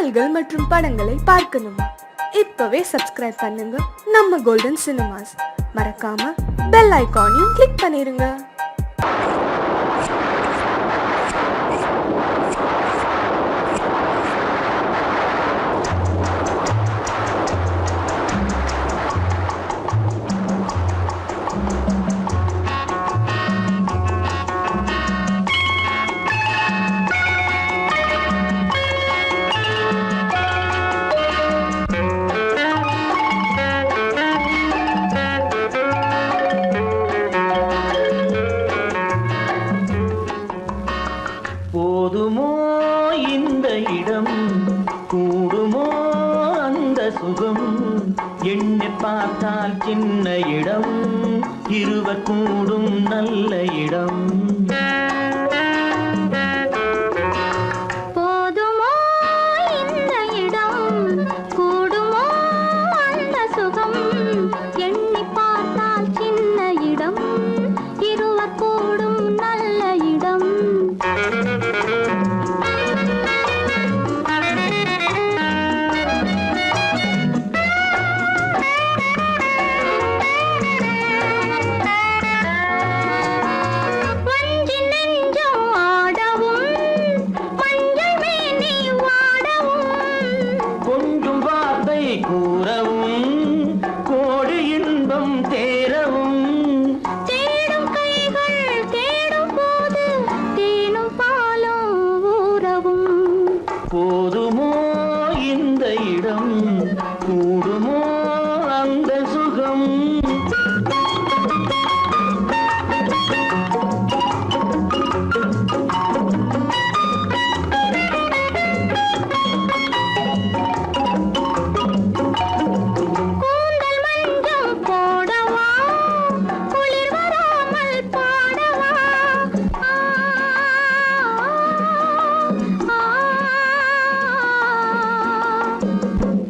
பாடல்கள் மற்றும் படங்களை பார்க்கணுமா? இப்பவே சப்ஸ்கிரைப் பண்ணுங்க நம்ம கோல்டன் சினிமாஸ். மறக்காம பெல் ஐகானையும் கிளிக் பண்ணிருங்க. போதுமோ இந்த இடம், கூடுமோ அந்த சுகம், எண்ணி பார்த்தால் சின்ன இடம், இருவர் கூடும் நல்ல இடம். போதுமோ இந்த இடம், கூடுமோ அந்த சுகம், எண்ணி பார்த்தால் சின்ன இடம், இருவர் கூடும் நல்ல இடம். கூறவும் கோடி இன்பம் தேரவும், தேடும் கைகள் தேடும் போது தேனும் பாலும் ஊறவும். போதுமோ இந்த இடம், கூடுமோ அந்த சுகம்.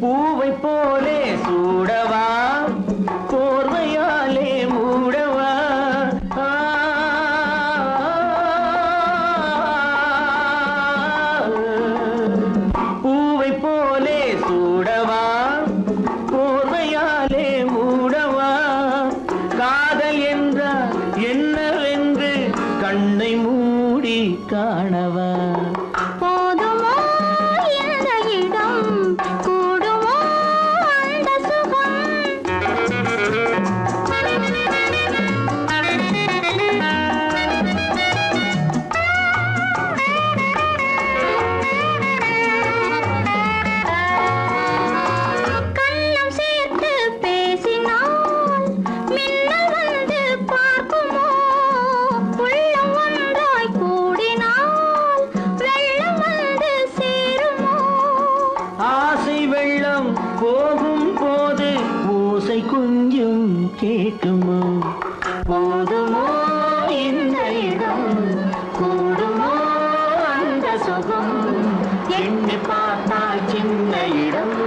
பூவை போலே சூடவா, போர்வையாலே மூடவா, பூவை போலே சூடவா, போர்வையாலே மூடவா, காதல் என்றால் என்னவென்று கண்ணை மூடி காணவா. போதுமோ இந்த இடம், கூடுமோ அந்த சுகம். கண்ணம் சேர்த்து பேசினால் மின்னல் வந்து பார்க்குமோ, உள்ளம் ஒன்றாய் கூடினால் வெள்ளம் வந்து சேருமோ. ஆசை வெள்ளம் போகும் போது ஓசை கொஞ்சம் கேட்குமோ. போதுமோ இந்த இடம், கூடுமோ அந்த சுகம், எண்ணி பார்த்தால் சின்ன இடம்,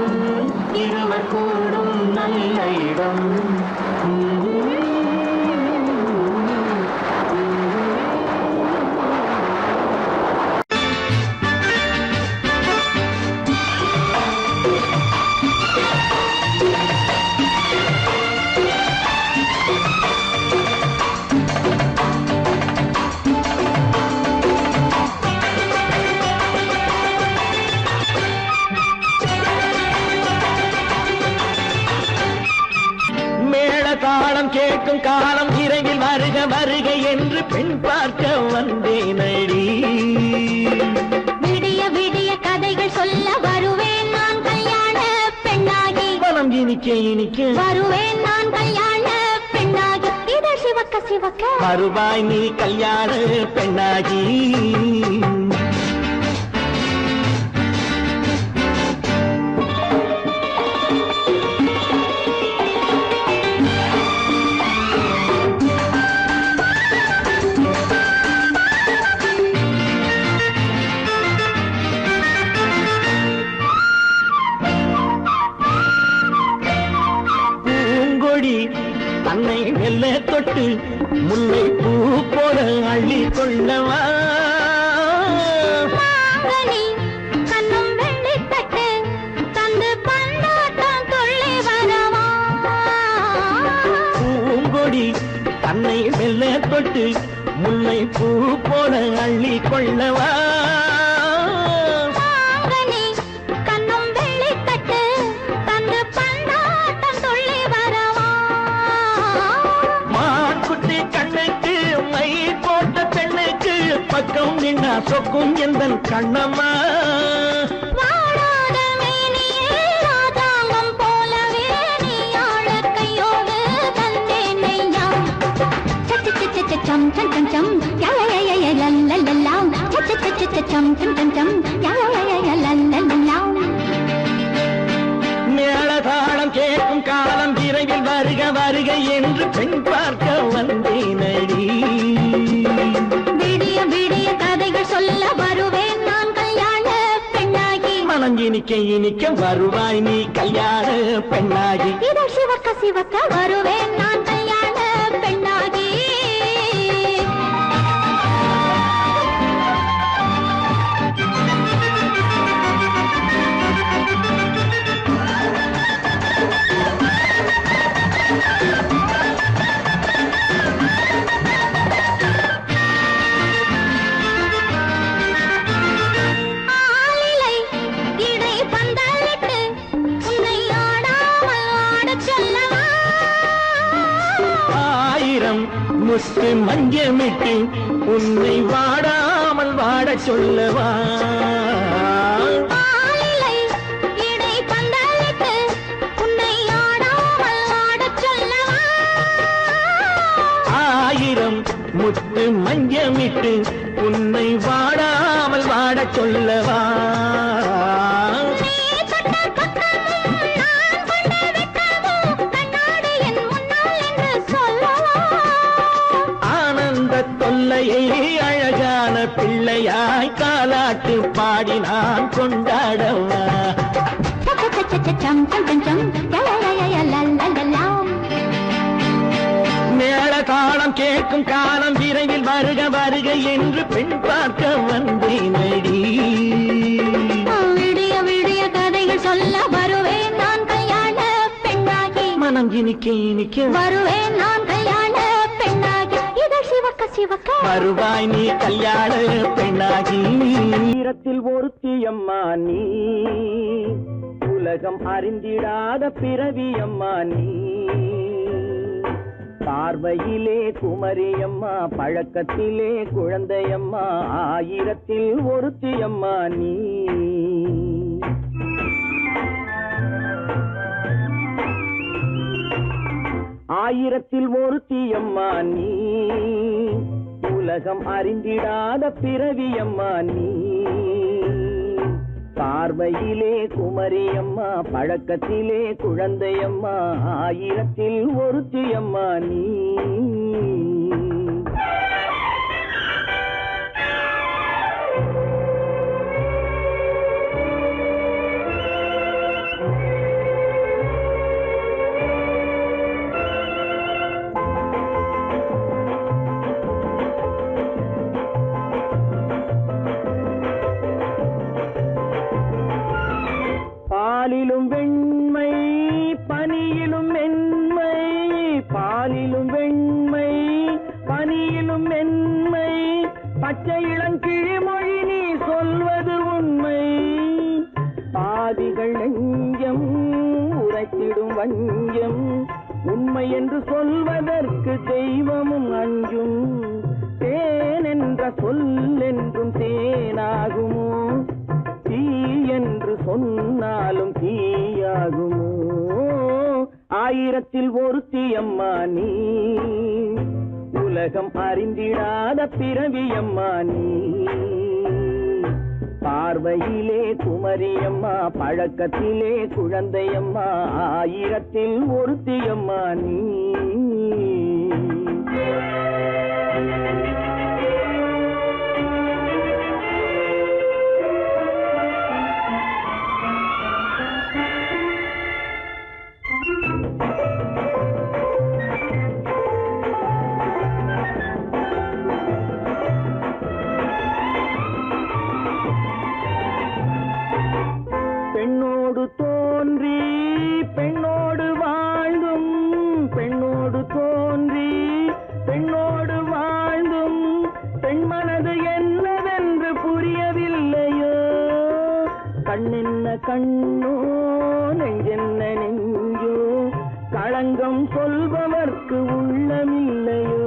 இருவர் கூடும் நல்ல இடம். தாளம் கேட்கும் காலம் விரைவில் வருக வருக என்று பெண் பார்க்க வந்தேனடி. விடிய விடிய கதைகள் சொல்ல வருவேன் நான் கல்யாண பெண்ணாகி, மனம் இனிக்க இனிக்க வருவேன் நான் கல்யாண பெண்ணாகி, இதழ் சிவக்க சிவக்க வருவாய் நீ கல்யாண பெண்ணாகி. தன்னை மெல்ல தொட்டு முல்லை பூ போல அள்ளி கொள்ளவா. கண்ணும் வெள்ளி தட்டு விட்டு முல்லை பூ போல அள்ளி கொள்ளவா மாங்கனி கண்ணும் வெள்ளிக்கட்டு தந்து பந்தாட்டம் துள்ளி வரவா மான்குட்டி கண்ணுக்கு மை போட்ட பெண்ணுக்கு பக்கம் நின்னா சொக்கும் எந்தன் கண்ணம்மா வாடாத மேனியே ராதாங்கம் போலவே நீ ஆள கையோடு தந்தேன் நெய்யா சம் சம் சம் சம் யா யா யா யா லல்லல்லா சம் சம் சம் யா யா யா லல்லல்லா மேளதாளம் கேட்கும் காலம் விரைவில் வருக வருக என்று பெண் பார்க்க வந்தேனடி விடிய விடிய கதைகள் சொல்ல வருவேன் நான் கல்யாண பெண்ணாகி மனம் இனிக்க இனிக்க வருவாய் நீ கல்யாண பெண்ணாகி இதழ் சிவக்க சிவக்க வருவேன் நான் கல்யாண பெண்ணாகி ஆலிலை இடை பந்தலிட்டு உன்னை ஆடாமல் ஆடச் சொல்லவா ஆயிரம் முத்து மஞ்சமிட்டு உன்னை வாடாமல் வாடச் சொல்லவா ஆலிலை இடை பந்தலிட்டு உன்னை ஆடாமல் ஆடச் சொல்லவா ஆயிரம் முத்து மஞ்சமிட்டு உன்னை வாடாமல் வாடச் சொல்லவா நீ தொட்ட பக்கமும் நான் கொண்ட வெட்கமும் கண்ணாடி என் முன்னால் என்று சொல்லவா ஆனந்த தொல்லையை அழகான பிள்ளையாய் காலாட்டு பாடி நான் கொண்டாடவா சம் சம் சம் சம் யா யா யா யா லல்லல்லா மேளதாளம் கேட்கும் காலம் விரைவில் வருக வருக என்று பெண் பார்க்க வந்தேனடி விடிய விடிய கதைகள் சொல்ல வருவேன் நான் கல்யாண பெண்ணாகி மனம் இனிக்க இனிக்க வருவேன் நான் கல்யாண பெண்ணாகி இதழ் சிவக்க சிவக்க வருவாய் நீ கல்யாண பெண்ணாகி ஈரத்தில் ஒருத்தியம்மா நீ உலகம் அறிந்திடாத பிறவியம்மா நீ பார்வையிலே குமரியம்மா பழக்கத்திலே குழந்தையம்மா ஆயிரத்தில் ஒருத்தியம்மா நீ ஆயிரத்தில் ஒருத்தியம்மா நீ உலகம் அறிந்திடாத பிறவியம்மா நீ பார்வையிலே குமரியம்மா பழக்கத்திலே குழந்தையம்மா ஆயிரத்தில் ஒருத்தியம்மா நீ பாலிலும் வெண்மை பனியிலும் மென்மை பாலிலும் வெண்மை பனியிலும் மென்மை பச்சை இளங்கிழிமொழி நீ சொல்வது உண்மை பாதிகள் நெஞ்சம் உரைத்திடும் வஞ்சம் உண்மை என்று சொல்வதற்கு தெய்வமும் அஞ்சும் தேன் என்ற சொல் என்றும் தேனாகுமோ தீ என்று சொன்னாலும் தீயாகுமோ ஆயிரத்தில் ஒருத்தியம்மா நீ உலகம் அறிந்திடாத பிறவியம்மா நீ பார்வையிலே குமரியம்மா பழக்கத்திலே குழந்தையம்மா ஆயிரத்தில் ஒருத்தியம்மா நீ பெண்ணோடு தோன்றி பெண்ணோடு வாழ்ந்தும் பெண்ணோடு தோன்றி பெண்ணோடு வாழ் கண்ணென்ன கண்ணோ நெஞ்சென்ன நெஞ்சோ களங்கம் சொல்பவர்க்கு உள்ளமில்லையோ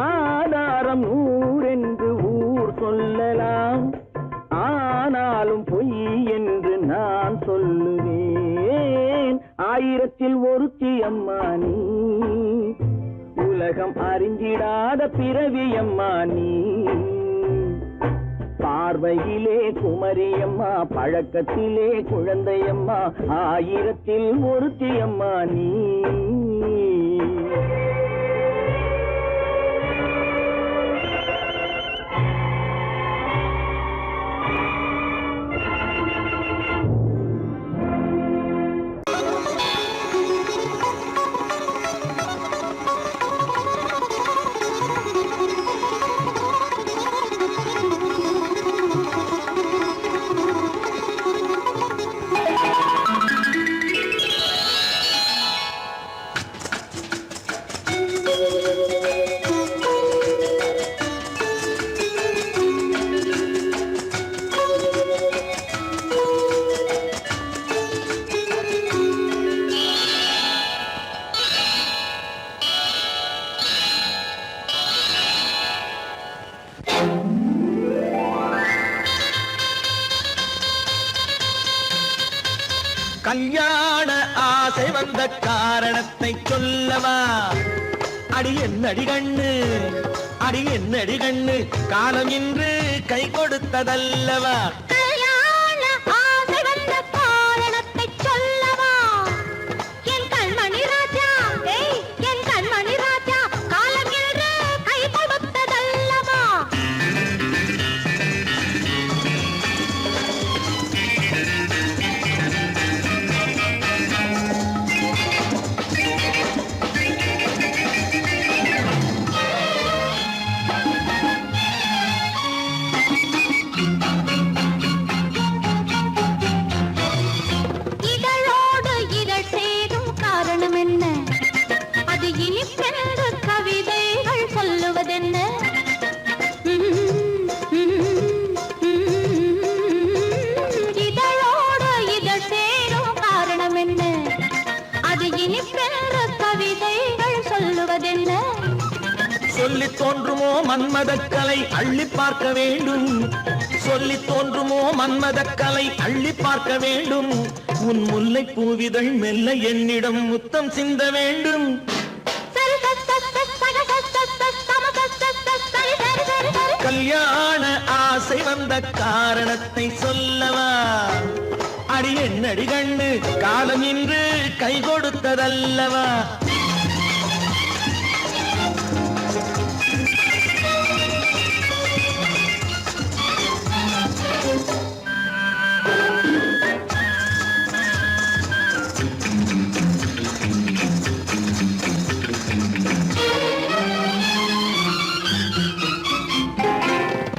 ஆதாரம் ஊரென்று ஊர் சொல்லலாம் ஆனாலும் பொய் என்று நான் சொல்லுவேன் ஆயிரத்தில் ஒருத்தி அம்மா நீ உலகம் அறிஞ்சிடாத பிறவி அம்மா நீ பார்வையிலே குமரியம்மா பழக்கத்திலே குழந்தையம்மா ஆயிரத்தில் ஒருத்தி அம்மா நீ கல்யாண ஆசை வந்த காரணத்தை சொல்லவா அடி என்னடி கண்ணு அடி என்னடி கண்ணு காலம் இன்று கை கொடுத்ததல்லவா கல்யாண ஆசை வந்த காரணத்தை சொல்லவா என் கண்மணி ராஜா என் கண்மணி ராஜா காலம் இன்று கை கொடுத்ததல்லவா சொல்லித் தோன்றுமோ மன்மதக்கலை அள்ளி பார்க்க வேண்டும் சொல்லித் தோன்றுமோ மன்மதக்கலை அள்ளி பார்க்க வேண்டும் உன் முல்லை பூவிதழ் மெல்ல என்னிடம் முத்தம் சிந்த வேண்டும் கல்யாண ஆசை வந்த காரணத்தை சொல்லவா அடி என்னடி கண்ணு காலம் இன்று கை கொடுத்ததல்லவா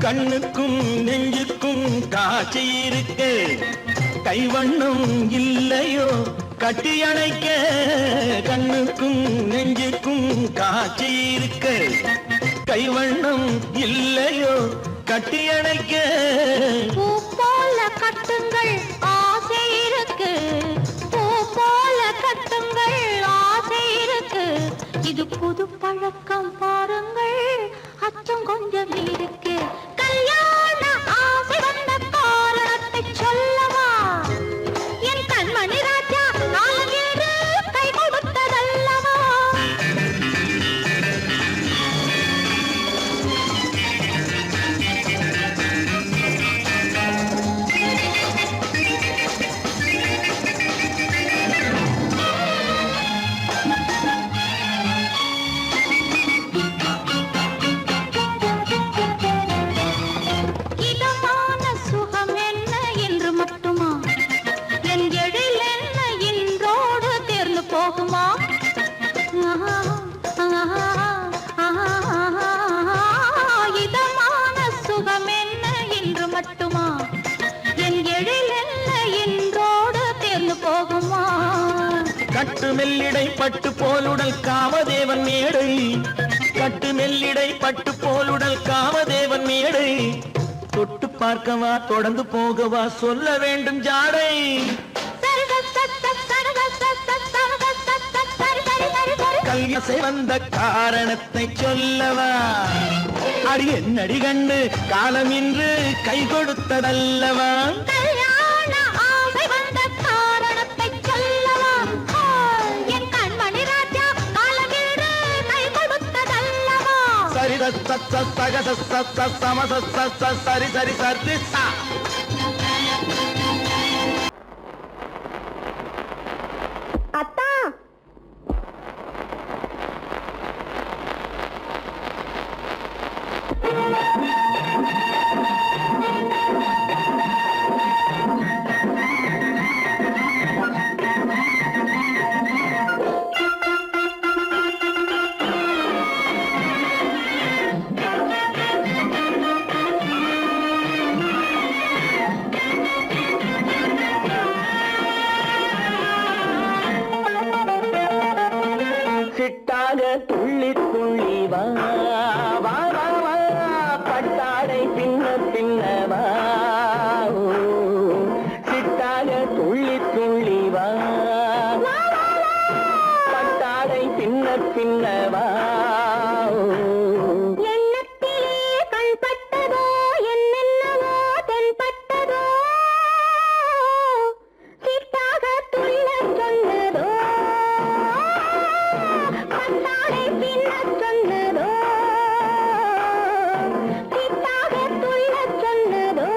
கண்ணுக்கும் நெஞ்சுக்கும் காட்சி இருக்க கைவண்ணம் இல்லையோ கட்டி அணைக்க கண்ணுக்கும் நெஞ்சுக்கும் காட்சி இருக்க கைவண்ணம் இல்லையோ கட்டி அணைக்க பூ போல கட்டுங்கள் ஆசை இருக்கு பூ போல கட்டுங்கள் ஆசை இருக்கு இது புது பழக்கம் பாருங்கள் அச்சம் கொஞ்சம் இருக்கு கல்யாண ஆசை வந்த காரணத்தை சொல்லவா என் கண்மணி ராஜா காலம் என்று கை கொடுத்ததல்லவா இதமான சுகம் என்ன என்று மட்டுமா என் எழில் என்ன என்றோடு தேர்ந்து போகுமா கட்டு மெல்லிடை பட்டு போலுடல் காமதேவன் மேடை கட்டு மெல்லிடை பட்டு போலுடல் காமதேவன் மேடை தொட்டு பார்க்கவா தொடர்ந்து போகவா சொல்ல வேண்டும் ஜாடை கல்யாசை வந்த காரணத்தை சொல்லவா அடி என்னடி கண்டு காலம் இன்று கை கொடுத்ததல்லவா சரி சரி சரி அத்தா சிட்டாக துள்ளி துள்ளி வா வா வா வா பட்டாடை பின்ன பின்னவா சிட்டாக துள்ளி துள்ளி வா பட்டாடை பின்ன பின்னவா எண்ணத்திலே கண்பட்டதோ என்னென்னவோ தென்பட்டதோ சிட்டாக துள்ள சொன்னதோ பட்டாடை பின்ன சொன்னதோ சிட்டாக துள்ள சொன்னதோ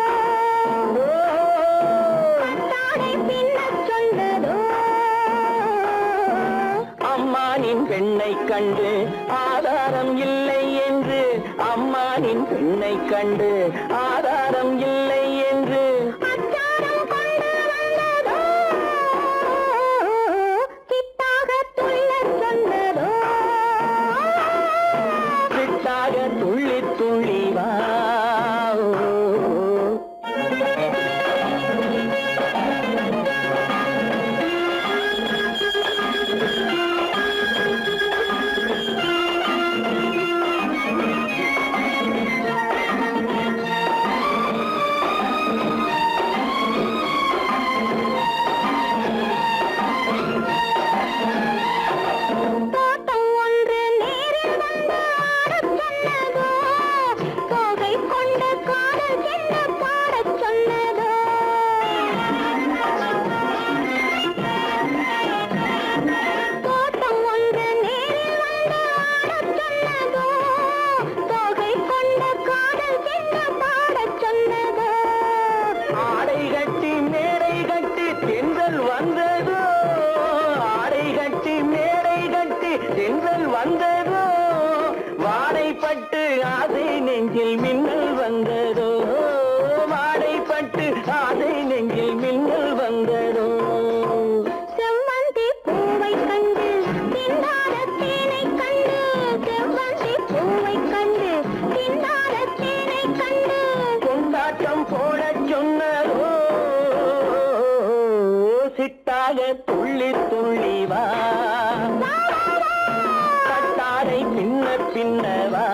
பட்டாடை பின்ன சொன்னதோ அம்மானின் பெண்ணை கண்டு ஆதாரம் இல்லை என்று அம்மானின் பெண்ணை கண்டு ஆதாரம் இல்லை என்று அச்சாரம் கொண்டு வந்ததோ சிட்டாக துள்ள சொன்னதோ சிட்டாக துள்ளி துள்ளி வா தோட்டம் ஒன்று நேரில் வந்து ஆடச் சொன்னதோ தோகை கொண்ட காதல் என்ன பாடச் சொன்னதோ தோட்டம் ஒன்று நேரில் வந்து ஆடச் சொன்னதோ தோகை கொண்ட காதல் என்ன பாடச் சொன்னதோ ஆடை கட்டி மேடை கட்டி தென்றல் வந்ததோ ஆடை கட்டி மேடை கட்டி தென்றல் வந்ததோ வாடைப்பட்டு ஆசை நெஞ்சில் மின்னல் வந்ததோ வாடைப்பட்டு ஆசை நெஞ்சில் மின்னல் வந்ததோ செவ்வந்தி பூவை கண்டு திண்டாட தேனை கண்டு செவ்வந்தி பூவை கண்டு திண்டாட தேனை கண்டு கொண்டாட்டம் போடச் சொன்னதோ சிட்டாக துள்ளி துள்ளி வா பட்டாடை பின்ன பின்னவா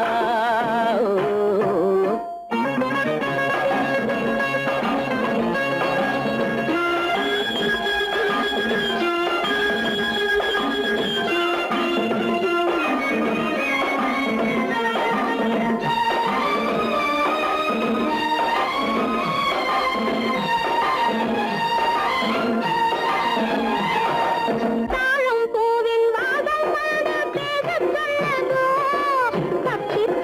தாழம் பூவின் வாதம் வந்து பேசச் சொன்னதோ தப்பிச்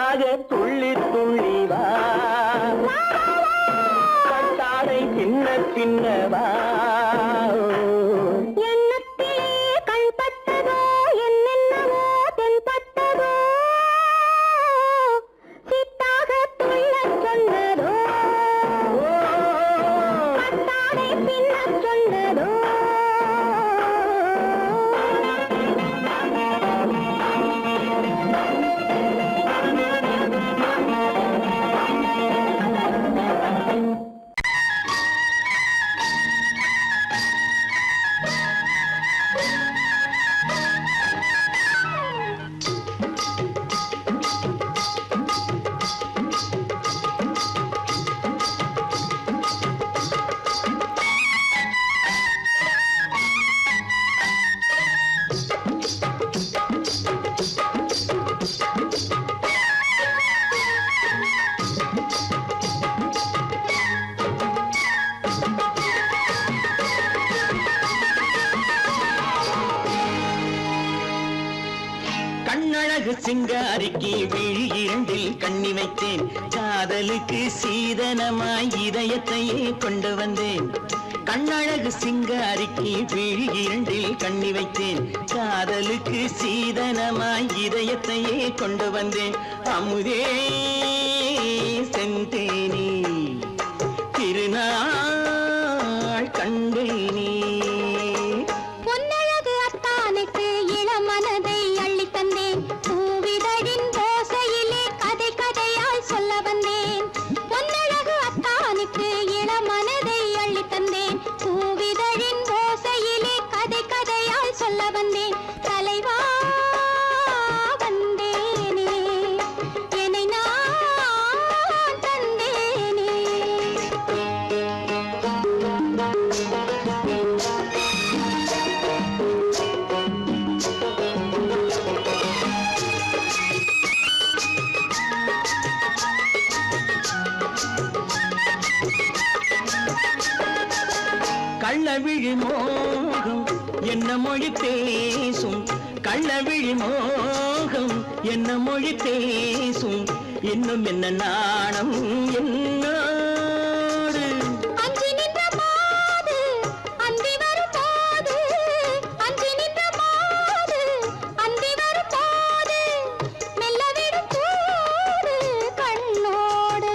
சிட்டாக துள்ளி துள்ளி வா கட்டாடை சின்ன சின்னவா கண்ணழகு சிங்காரிக்கு விழி இரண்டில் கண்ணி வைத்தேன் காதலுக்கு சீதனமாய் இதயத்தையே கொண்டு வந்தேன் கண்ணழகு சிங்காரிக்கு விழி இரண்டில் கண்ணி வைத்தேன் காதலுக்கு சீதனமாய் இதயத்தையே கொண்டு வந்தேன் அமுதே செந்தேனே திருநாள் கண்டேனே கள்ளவிழி மோகம் என்ன மொழி பேசும் கள்ளவிழி மோகம் என்ன மொழி பேசும் இன்னும் என்ன நாணம் என்னோடு அஞ்சி நின்ற மாது அந்தி வரும் போது அஞ்சி நின்ற மாது அந்தி வரும் போது மெல்ல விடும் போது கண்ணோடு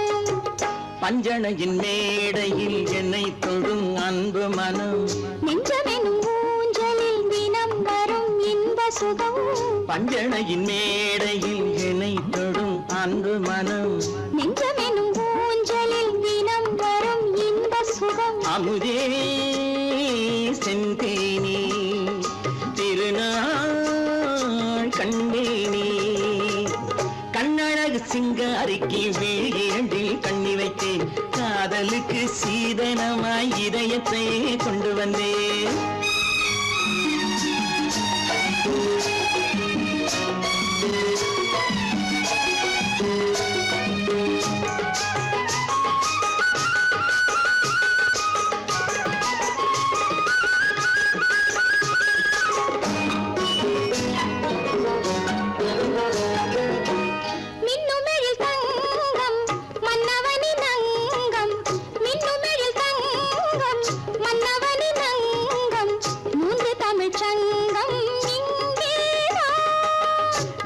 பஞ்சணையின் மேடையில் என்னை தொடும் அன்பு மனம் நெஞ்சமெனும் ஊஞ்சலில் தினம் வரும் இன்ப சுகம் பஞ்சணையின் மேடையில் என்னை தொடும் அன்பு மனம் நெஞ்சமெனும் ஊஞ்சலில் தினம் வரும் இன்ப சுகம் அமுதே செந்தேனே திருநாள் கண்டேனே கண்ணழகு சிங்காரிக்கு விழி இரண்டில் கண்ணி வைத்தேன் காதலுக்கு சீதனமாய் இதயத்தை கொண்டு வந்தேன்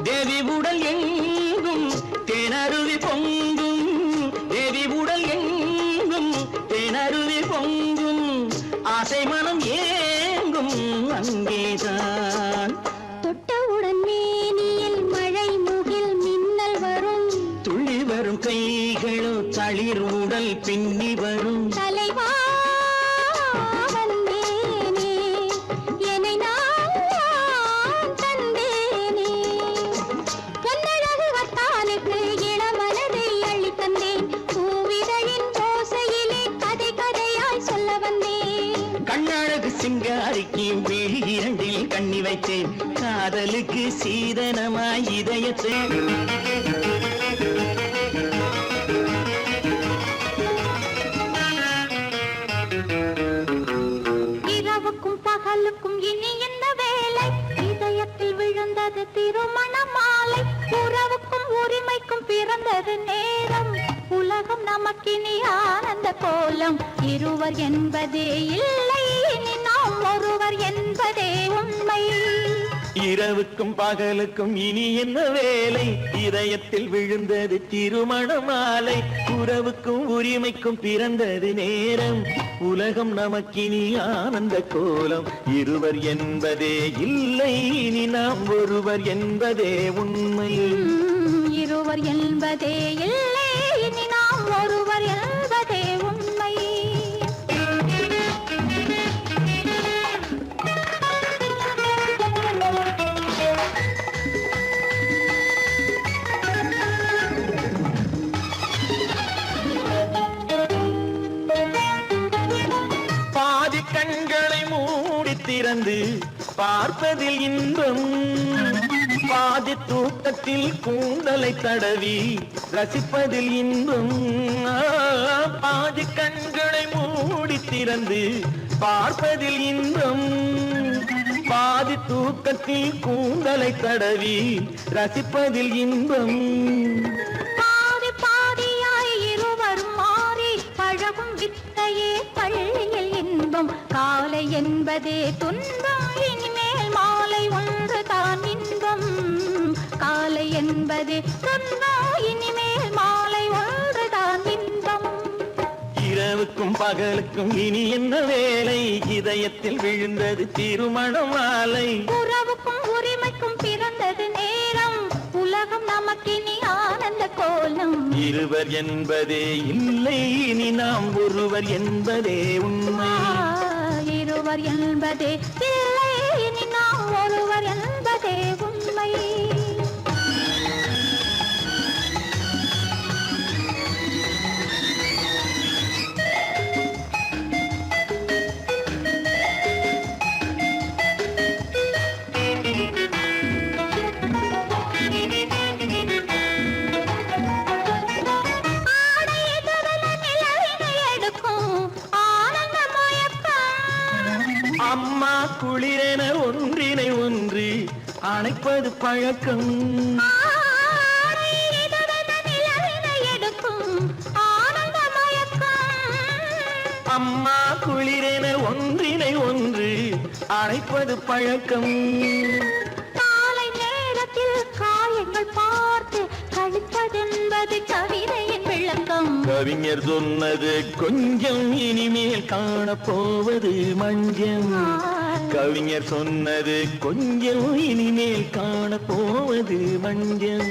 தேவி உடல் எங்கும் தேனருவி பொங்கும் தேவி உடல் எங்கும் தேனருவி பொங்கும் ஆசை மனம் ஏங்கும் அங்கேதான் தொட்டவுடன் மேனியில் மழை முகில் மின்னல் வரும் துள்ளி வரும் கைகளோ தளிர் உடல் பின்னி வரும் தலைவா சிங்காரிக்கு விழி இரண்டில் கண்ணி வைத்தேன் காதலுக்கு சீதனமாய் இதயத்தை இரவுக்கும் பகலுக்கும் இனி என்ன வேலை இதயத்தில் விழுந்தது திருமண மாலை உறவுக்கும் உரிமைக்கும் பிறந்தது நேரம் உலகம் நமக்கினி ஆனந்த கோலம் இருவர் என்பதே இல்லை இனி நாம் ஒருவர் என்பதே உண்மை இரவுக்கும் பகலுக்கும் இனி என்ன வேலை இதயத்தில் விழுந்தது திருமண மாலை உறவுக்கும் உரிமைக்கும் பிறந்தது நேரம் உலகம் நமக்கினி ஆனந்த கோலம் இருவர் என்பதே இல்லை இனி நாம் ஒருவர் என்பதே உண்மை இருவர் என்பதே இல்லை இனி நாம் ஒருவர் என்பதே உண்மை பாதி கண்களை மூடி திறந்து பார்ப்பதில் இன்பம் பாதி தூக்கத்தில் கூந்தலை தடவி ரசிப்பதில் இன்பம் பாதி கண்களை மூடி திறந்து பார்ப்பதில் இன்பம் பாதி தூக்கத்தில் கூந்தலை தடவி ரசிப்பதில் இன்பம் பாதி பாதியாய் இருவர் மாறி பழகும் வித்தையே பள்ளியில் இன்பம் காலை என்பதே துன்பம் இனிமேல் மாலை ஒன்று தான் இன்பம் காலை என்பதே துன்பம் இனிமேல் மாலை ஒன்று தான் இன்பம் இரவுக்கும் பகலுக்கும் இனி என்ன வேலை இதயத்தில் விழுந்தது திருமண மாலை உறவுக்கும் உரிமைக்கும் பிறந்தது நேரம் உலகம் நமக்கினி ஆனந்த கோலம் இருவர் என்பதே இல்லை இனி நாம் ஒருவர் என்பதே உண்மை இருவர் என்பதே இல்லை இனி நாம் ஒருவர் என்பதே உண்மை அம்மா குளிரென ஒன்றினை ஒன்று அணைப்பது பழக்கம் அம்மா குளிரென ஒன்றினை ஒன்று அணைப்பது பழக்கம் காலை நேரத்தில் காயங்கள் பார்த்து கழிப்பதென்பது கவிதையின் விளக்கம் கவிஞர் சொன்னது கொஞ்சம் இனிமேல் காணப்போவது மஞ்சம் கவிஞர் சொன்னது கொஞ்சம் இனிமேல் காணப்போவது மஞ்சம்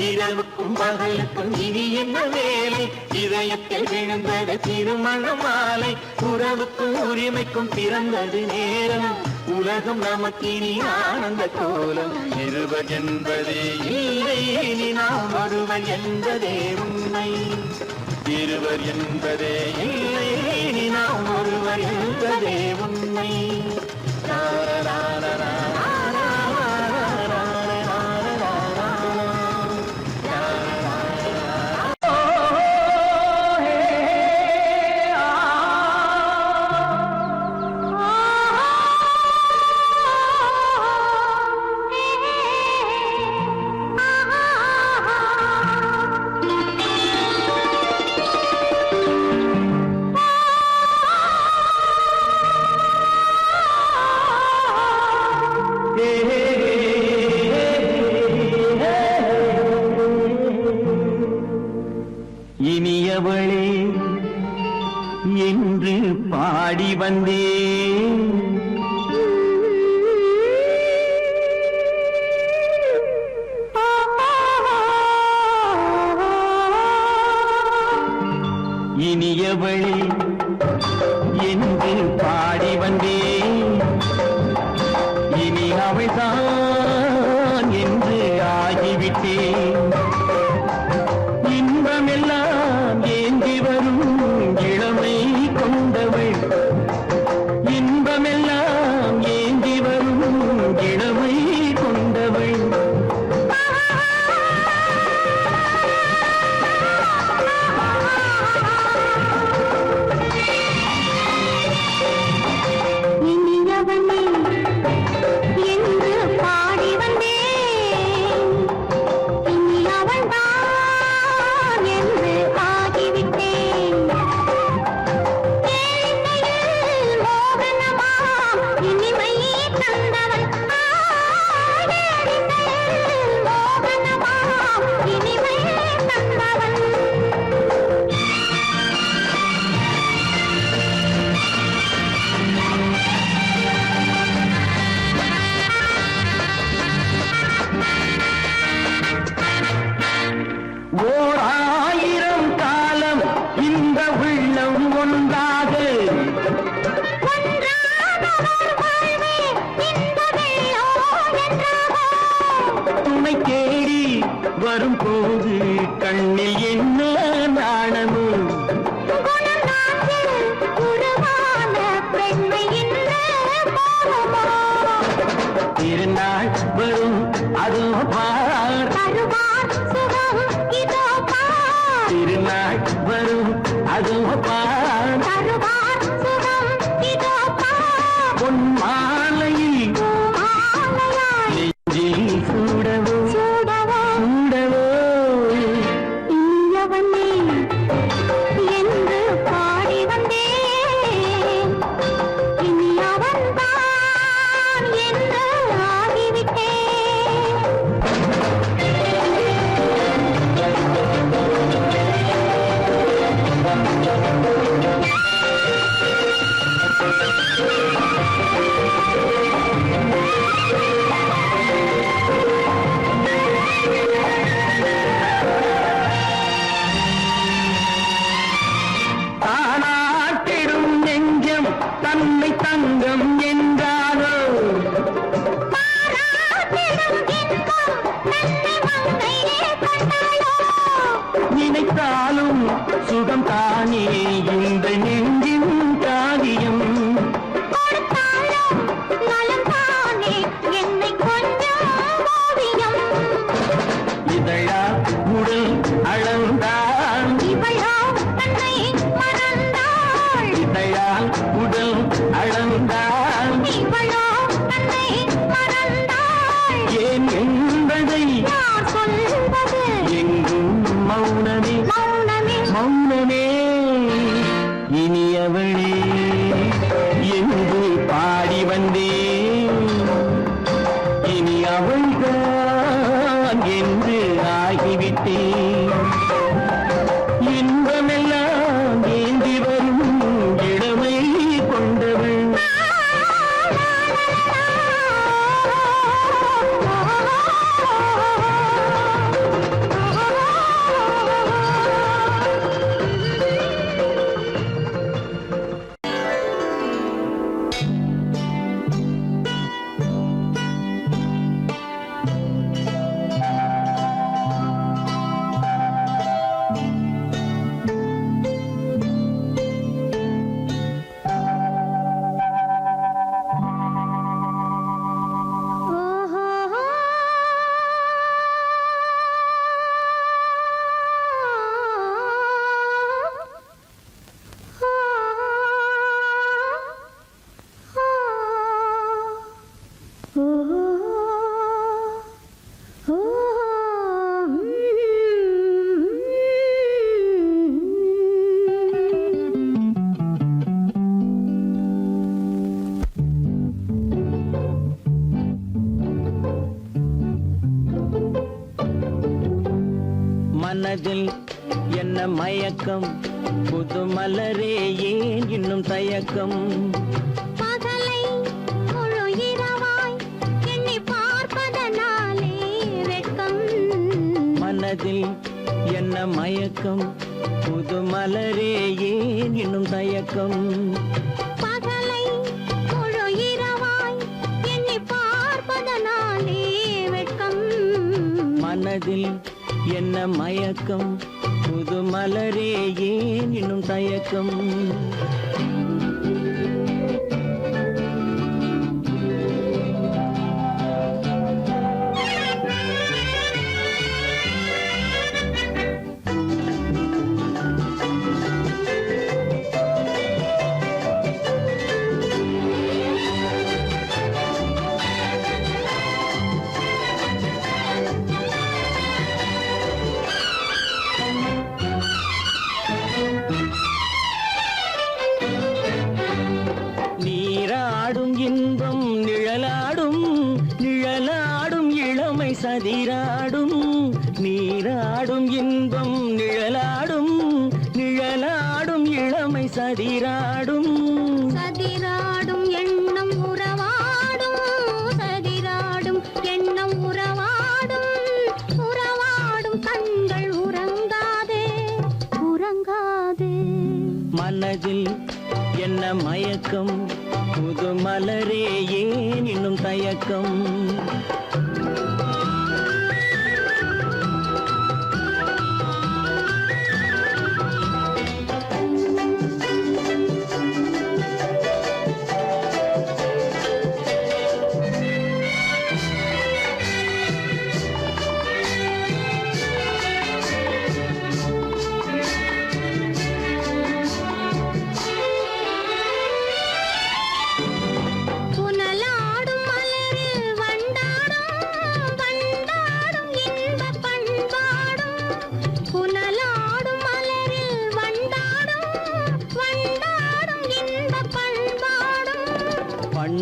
இரவுக்கும் பகலுக்கும் இனி என்ன வேலை இதயத்தில் விழுந்தது திருமண மாலை உறவுக்கும் உரிமைக்கும் பிறந்தது நேரம் உலகம் நமக்கினி ஆனந்த கோலம் இருவர் என்பதே இல்லை இனி நாம் ஒருவர் என்பதே உண்மை இருவர் என்பதே இல்லை இனி நாம் ஒருவர் என்பதே உண்மை இனியவளே என்று பாடி வந்தேன் இனியவளே என்று பாடி வந்தேன் இனி அவள்தான் என்று ஆகிவிட்டேன் இன்பமெல்லாம் ஏந்தி வரும் இளமை கொண்டவள் இன்பமெல்லாம் ஏந்தி வரும் இளமை கொண்டவள் வரும்போது கண்ணில் என்ன நாணமோ திருநாள் வரும் அதோ பார் திருநாள் வரும் அதோ பார் பொன் மாலையில் நெஞ்சில் சூடவோ சூடவோ என்று பாடி வந்தேன் இனி அவன்தான் என்று ஆகிவிட்டேன் தானாட்டிடும் நெஞ்சம் தன்னை தங்கம் என்றாரோ நினைத்தாலும் சுகம் தானே இந்த நெஞ்சின் காரியம் இதழா உடல் அளந்தால் இதழால் உடல் அளந்தால் ஏன் என்பதை எங்கும் மௌனமே மௌனமே இனியவளே என்று பாடி வந்தேன் இனி அவள்தான் என்று ஆகிவிட்டேன் இன்பமெல்லாம் ஏந்தி வரும் இளமை கொண்டவள் மனதில் என்ன மயக்கம் புது மலரே ஏன் இன்னும் தயக்கம் பகலை முழு இரவாய் எண்ணி பார்ப்பதனாலே வெட்கம் மனதில் என்ன மயக்கம் புது மலரே ஏன் இன்னும் தயக்கம் பகலை முழு இரவாய் எண்ணி பார்ப்பதனாலே வெட்கம் மனதில் என்ன மயக்கம் புது மலரே ஏன் இன்னும் தயக்கம் சதிராடும் நீராடும் இன்பம் நிழலாடும் நிழலாடும் இளமை சதிராடும் சதிராடும் எண்ணம் உறவாடும் சதிராடும் எண்ணம் உறவாடும் உறவாடும் கண்கள் உறங்காதே உறங்காதே மனதில் என்ன மயக்கம் புது மலரே ஏன் இன்னும் தயக்கம்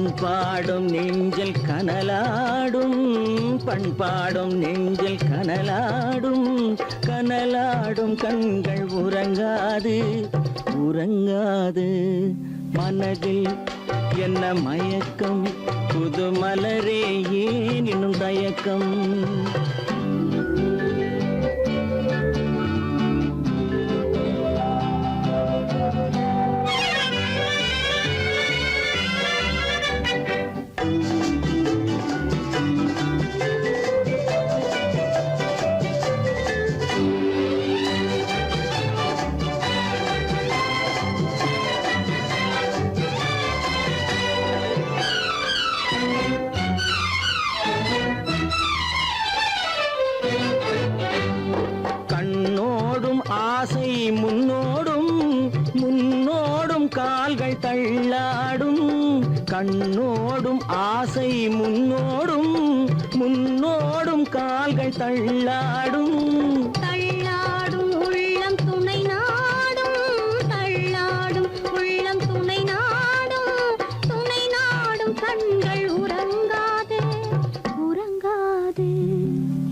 பண்பாடும் நெஞ்சில் கனலாடும் பண்பாடும் நெஞ்சில் கனலாடும் கனலாடும் கண்கள் உறங்காது உறங்காது மனதில் என்ன மயக்கம் புது மலரே ஏன் இன்னும் தயக்கம் ஆசை முன்னோடும் முன்னோடும் கால்கள் தள்ளாடும் கண்ணோடும் ஆசை முன்னோடும் முன்னோடும் கால்கள் தள்ளாடும் தள்ளாடும் உள்ளம் துணை நாடும் தள்ளாடும் உள்ளம் துணை நாடும் கண்கள் உறங்காது உறங்காது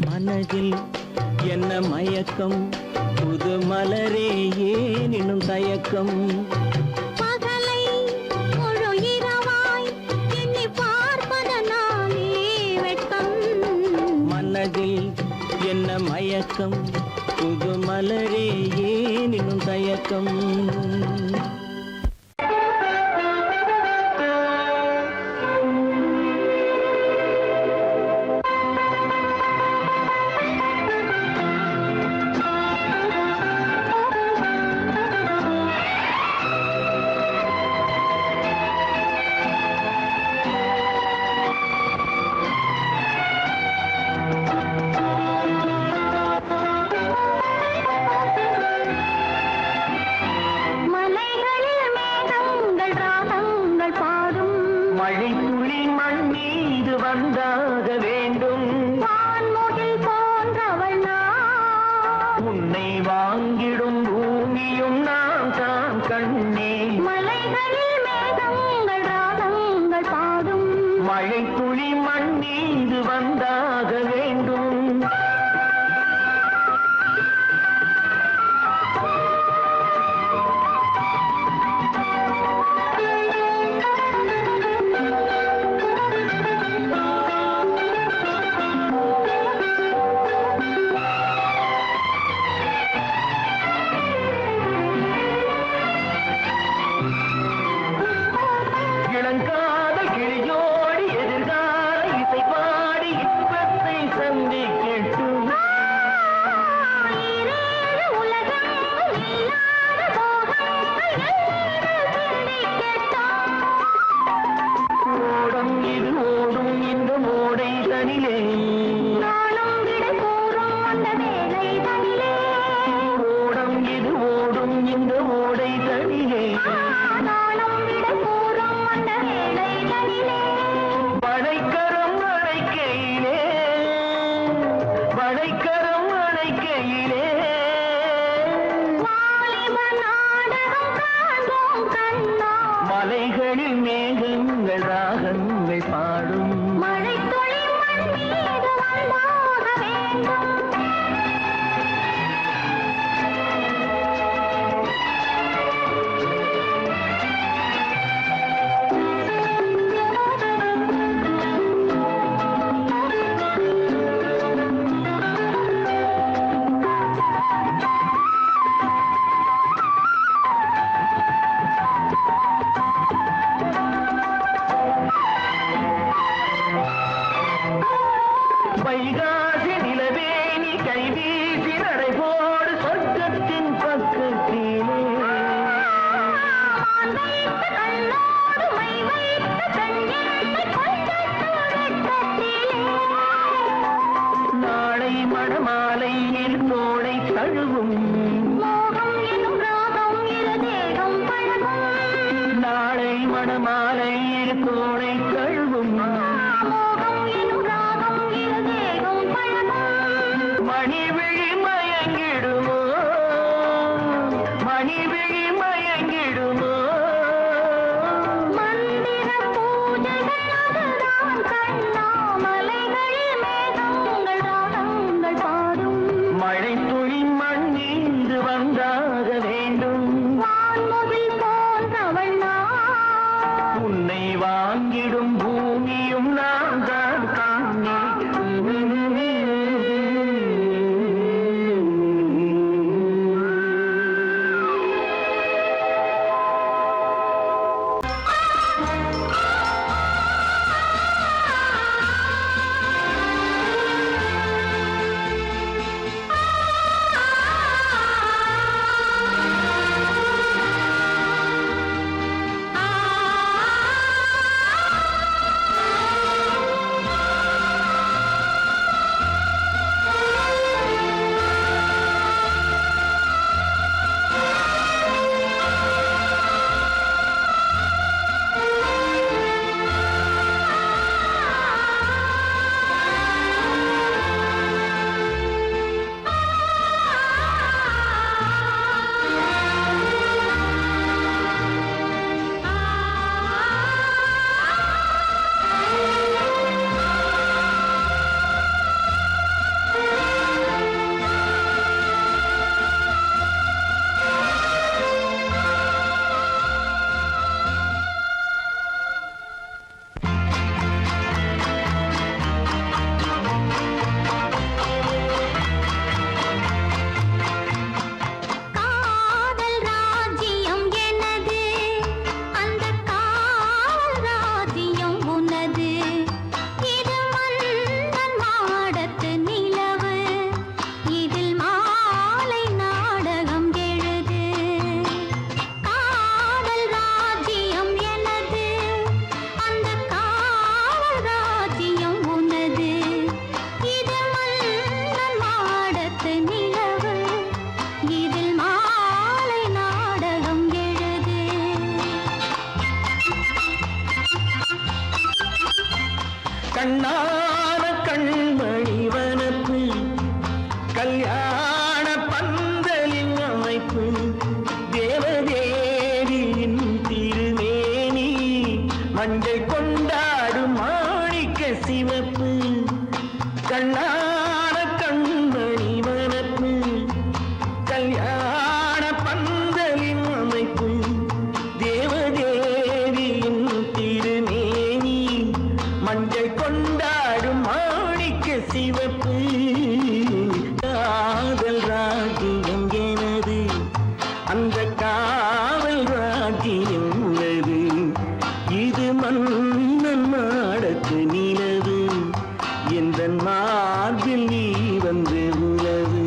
மனதில் என்ன மயக்கம் புது மலரே ஏன் இன்னும் தயக்கம் பகலை முழு இரவாய் என்னை பார்ப்பதனாலே வெட்கம் மனதில் என்ன மயக்கம் புது மலரே ஏன் இன்னும் தயக்கம் வந்தாக வேண்டும் வான்முகில் போன்றவள் நான் உன்னை வாங்கிடும் பூமியும் நாம் தான் கண்ணே மலைகளில் மேகங்கள் ராகங்கள் பாடும் மழை துளி மண் மீது வந்தாக வேண்டும் இளங்காதல் கிளியோடி எதிர்கால இசை பாடி இன்பத்தை சந்திக்கட்டும் ஓடம் இது ஓடும் இந்த மோடை தனிலே ஓடம் இது ஓடும் இந்த மோடை தனிலே வளைக்கரம் அணைக்கையிலே வளைக்கரம் அணைக்கையிலே மலைகளில் மேகங்கள் ராகங்கள் பாடும் மழை துளி மண் மீது வந்தாக வேண்டும் வைகாசி நிலவேணி கைவீசி நடைபோடு சொர்க்கத்தின் பக்கத்திலே நாளை மணமாலையில் தோளை தழுவும் நாளை மணமாலையில் தோளை தழுவும் மணிவிழி மயங்கிடுமோ மணிவிழி மயங்கிடுமோ மந்திர பூஜைகள் மஞ்சள் கொண்டாடும் மாணிக்க சிவப்பு கண்ணான கண்மணி வனப்பு கல்யாண பந்தலின் அமைப்பு தேவதேவியின் திருமேனி மஞ்சள் கொண்டாடும் மாணிக்க சிவப்பு காதல் ராஜ்யம் எனது அந்த காவல் ராஜ்யம் உள்ளது இது மன்னன் மாடத்து நிலவு எந்த மார்பில் நீ வந்து உலவு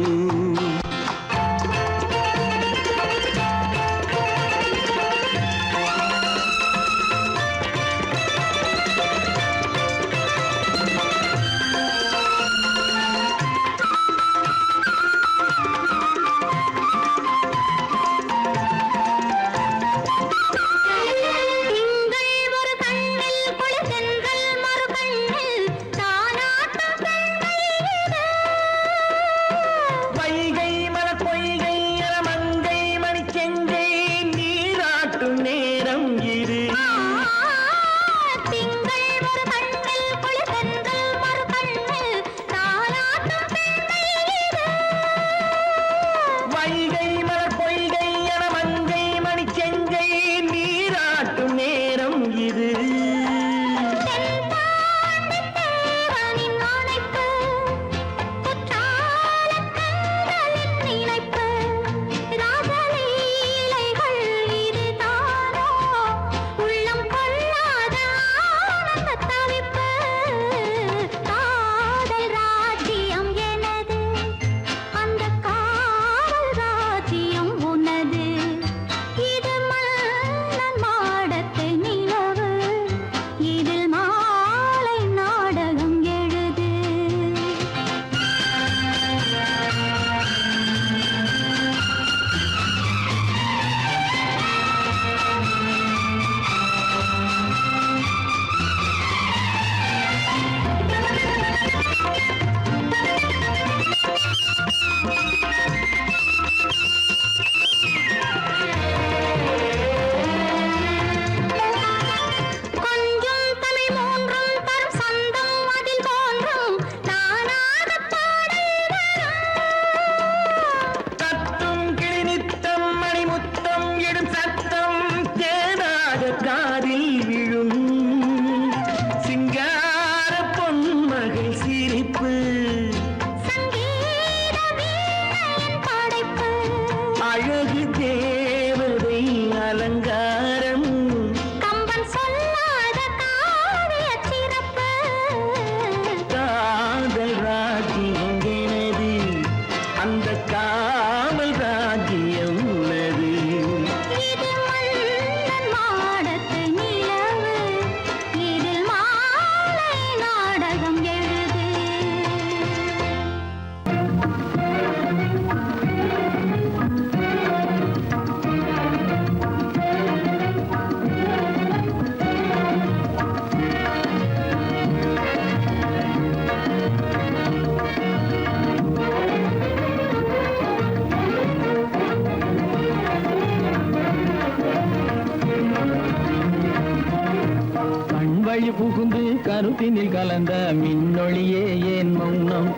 வழி புகுந்து கருத்தினில் கலந்த மின்னொளியே ஏன் மௌனம்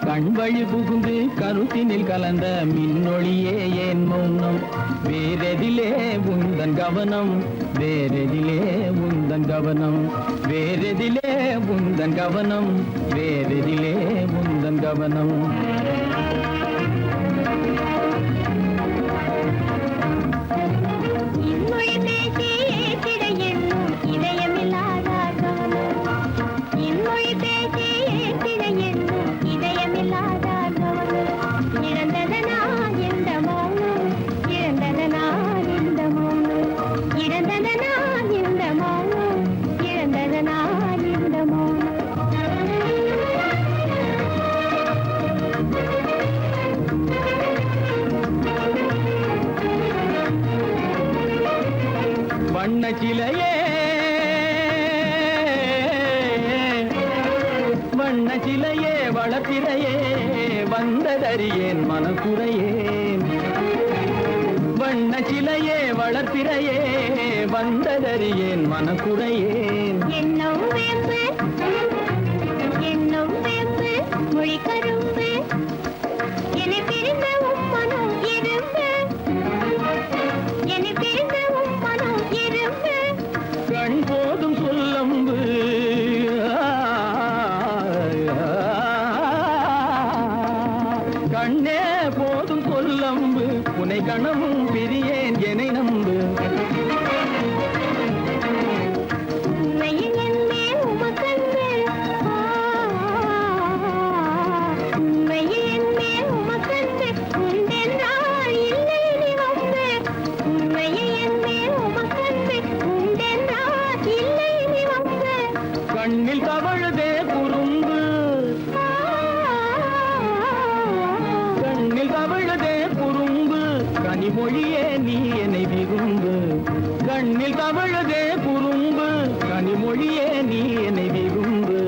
கண் வழி புகுந்து கருத்தினில் கலந்த மின்னொளியே ஏன் மௌனம் வேறெதிலே உந்தன் கவனம் வேறெதிலே உந்தன் கவனம் வேறெதிலே உந்தன் கவனம் வேறெதிலே உந்தன் கவனம் வண்ணச்சிலையே வண்ணச்சிலையே வளத்திரையே வந்ததறியேன் மனக்குறையேன் வண்ண சிலையே வளர்ப்பிறையே வந்ததறியேன் மனக்குறையேன் என்னும் வேம்பு மொழி கரும்பு என்னை பிரிந்த உம்மனும் இரும்பு என்னை பிரிந்த உம்மனும் இரும்பு கண் போதும் சொல்லம்பு கண்ணே போதும் சொல்லம்பு உனை கணமும் பிரியேன் என்னை நம்பு உண்மையில் என்னே உமக்கன்று உண்மையில் என்னே உமக்கன்று உண்டென்றால் இல்லை நீ வம்பு உண்மையில் என்னே உமக்கன்று உண்டென்றால் இல்லை நீ வம்பு கண்ணில் தவழுதே குறும்பு கண்ணில் தவழுதே குறும்பு கனிமொழியே நீ என்னை விரும்பு கண்ணில் தவழுதே குறும்பு கனிமொழியே நீ என்னை விரும்பு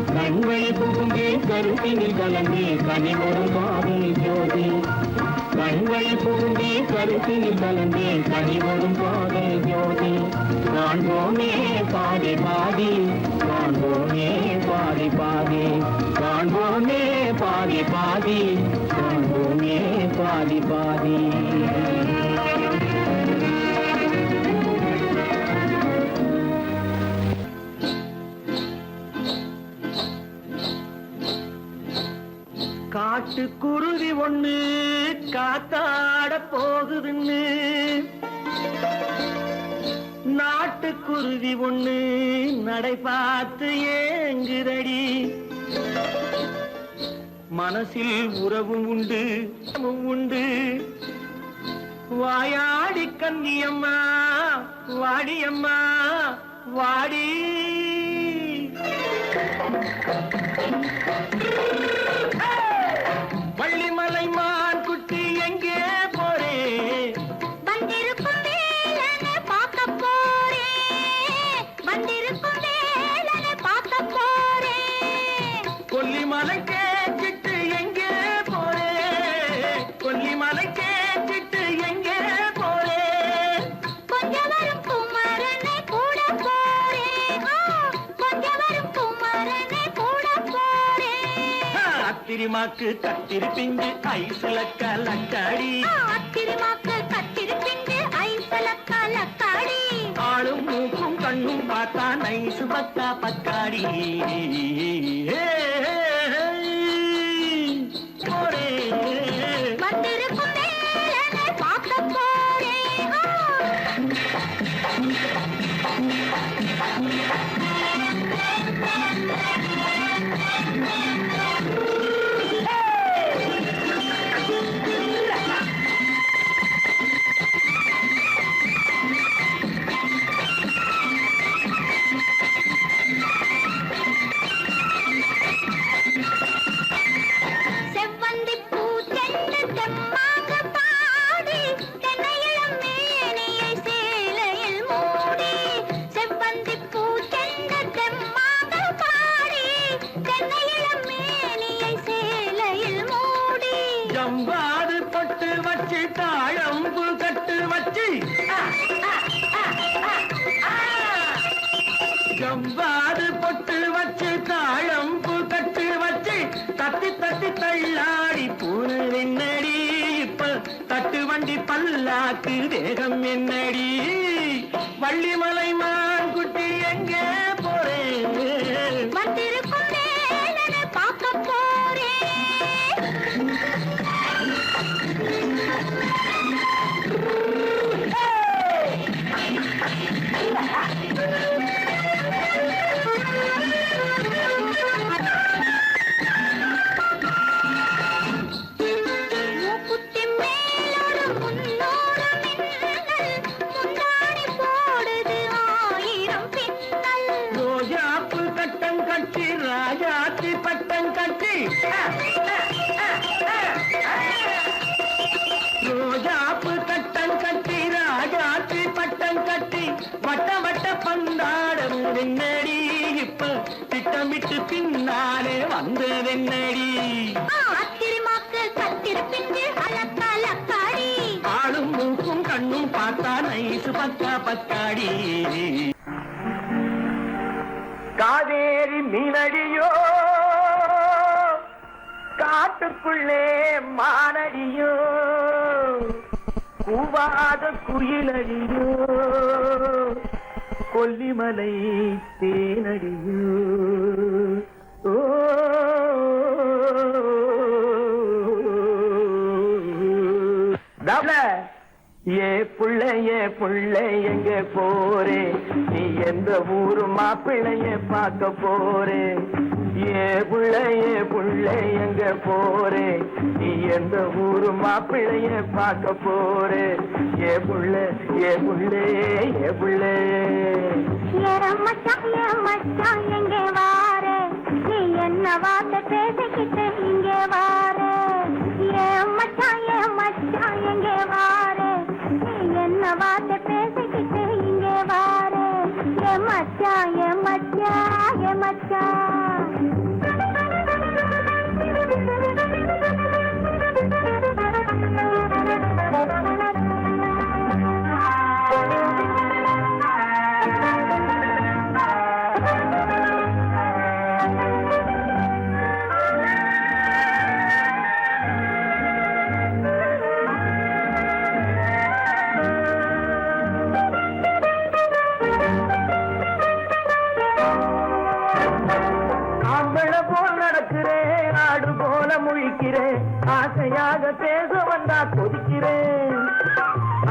கண்வழி புகுந்தே கருத்தினில் கலந்தே கனிமொரு பாதல் ஜோதி கண்வழி புகுந்தே கருத்தினில் கலந்தே கனிமொரும் பாதல் ஜோதி காண்போமே பாதி பாதி காண்போமே பாதி பாதி காண்போமே பாதி பாதி காண்போமே பாதி பாதி காட்டுக்குருவி ஒண்ணு காத்தாட போகுதுன்னு நாட்டுக்குருவி ஒண்ணு நடை பார்த்து ஏங்குதடி மனசில் உறவும் உண்டு உண்டு வாயாடி கன்னியம்மா வாடியம்மா வாடி வள்ளிமலை மான் குட்டி எங்கே போறே வந்திருக்கும் வேலனை பார்க்க போறேன் வந்திருக்கும் வேலனை பார்க்க போறேன் கொல்லிமலை கேட்டுட்டு எங்கே போறே கொல்லிமலை கேட்டுட்டு எங்கே போறே கொஞ்சம் வரும் குமரனை கூட போறேன் கொஞ்சம் வரும் குமரனை கூட போறேன் அத்திரிமாக்கு கத்திரி பிஞ்சு ஐசுல கலக்காடி அத்திரிமாக்கு கத்திரி பிஞ்சு ஐசல கலக்காடி ஆளும் மூக்கும் கண்ணும் பார்த்தா நைசு பக்கா பக்காடி போரே வந்திருக்கும் வேலனை பார்க்க போறேன் செவ்வந்தி பூ தென்று தெம்மாக பாடி தென்னையிளம் மேனியை சேலையில் மூடி செவ்வந்தி பூ தென்று தெம்மாக பாடி தென்னையிளம் மேனியை சேலையில் மூடி ஜம்பாது பொட்டு வச்சு தாழம்பு கட்டு வச்சு ஜம்பாது பொட்டு வச்சு தாழம்பு கட்டு வச்சு தட்டி தட்டி தள்ளாடி பூனு என்னடி இப்ப தட்டு வண்டி பல்லாக்கு வேகம் என்னடி வள்ளிமலை மான் குட்டி எங்கே போறேன் வந்திருக்கும் வேலனை பார்க்க போறேன் மூக்குத்தி மேலோடு முன்னோடு மின்னல் முந்தாடி போடுது வந்ததென்னடி அத்திரிமாக்கு கத்திருப்பிங்கு அலக்காடி ஆளும் மூக்கும் கண்ணும் பார்த்தா நைசு பக்கா பக்காடி காவேரி மீனடியோ காட்டுக்குள்ளே மானடியோ கூவாத குயிலடியோ கொல்லிமலை தேனடியோ ஓ ஏ புள்ள எங்க போறே நீ எந்த ஊரு மாப்பிள்ளைய பார்க்க போறே ஏ புள்ள எங்க போறே நீ எந்த ஊரு மாப்பிள்ளைய பார்க்க போறே ஏ புள்ள மச்சான் எங்கே வாரே நீ என்ன வார்த்தை பேசிக்கிட்டு இங்கே வாரே மச்சான் எங்கே வாரே நீ என்ன வார்த்தை பேசிக்கிட்டு இங்கே வாரே மச்சான் ஆசையாக பேச வந்தா கொதிக்கிறேன்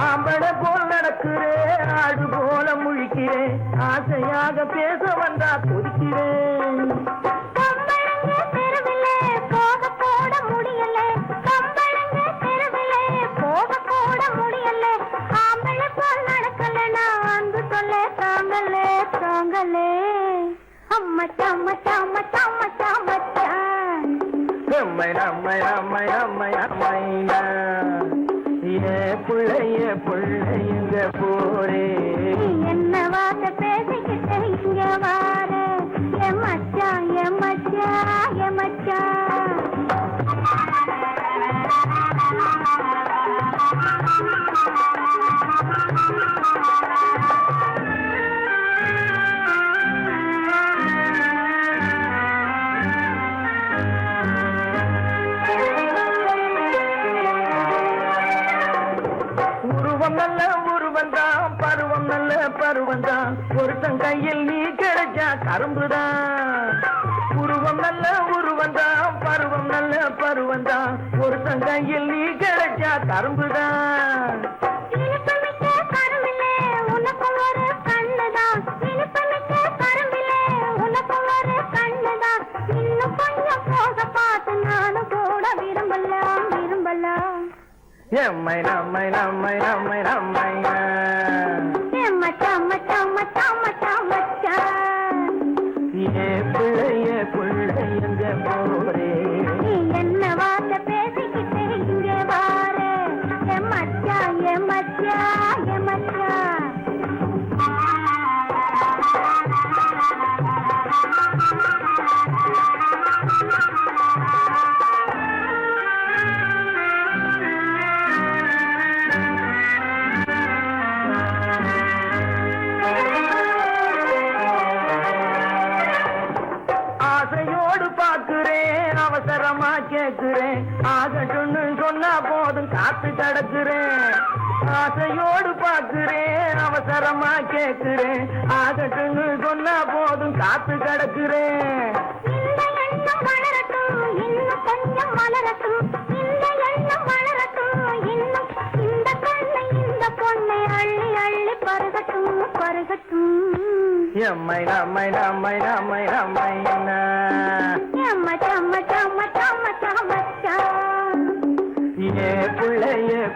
ஆம்பளை போல் நடக்கிறேன் ஆடு போல முழிக்கிறேன் ஆசையாக பேச வந்தா கொதிக்கிறேன் புள்ளைங்க போரே என்ன வார்த்தை பேசிக்கிட்டு இங்க வாரே மச்சான் பருவந்தான் ஒருத்தன் கையில் நீ கிடைச்சா கரும்புதான் உருவம் நல்ல உருவந்தான் பருவம் நல்ல பருவந்தான் ஒருத்தன் கையில் நீ கிடைச்சா கரும்புதான் நம்மை புள்ளைங்க போரே என்ன வார்த்தை பேசிக்கிட்டு இங்கே வாரே மச்சா அவசரமா கேட்கிறேன் ஆகட்டும்னு சொன்னா போதும் காத்து கிடக்குறேன் ஆசையோடு பார்க்கிறேன் அவசரமா கேட்கிறேன் ஆகட்டும்னு சொன்னா போதும் காத்து கிடக்குறேன்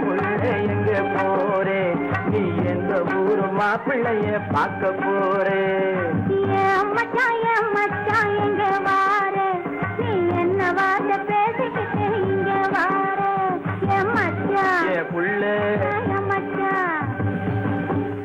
புள்ளைங்க போரே நீ எந்த ஊரு மாப்பிள்ளைய பார்க்க போறே மச்சான் எங்க வா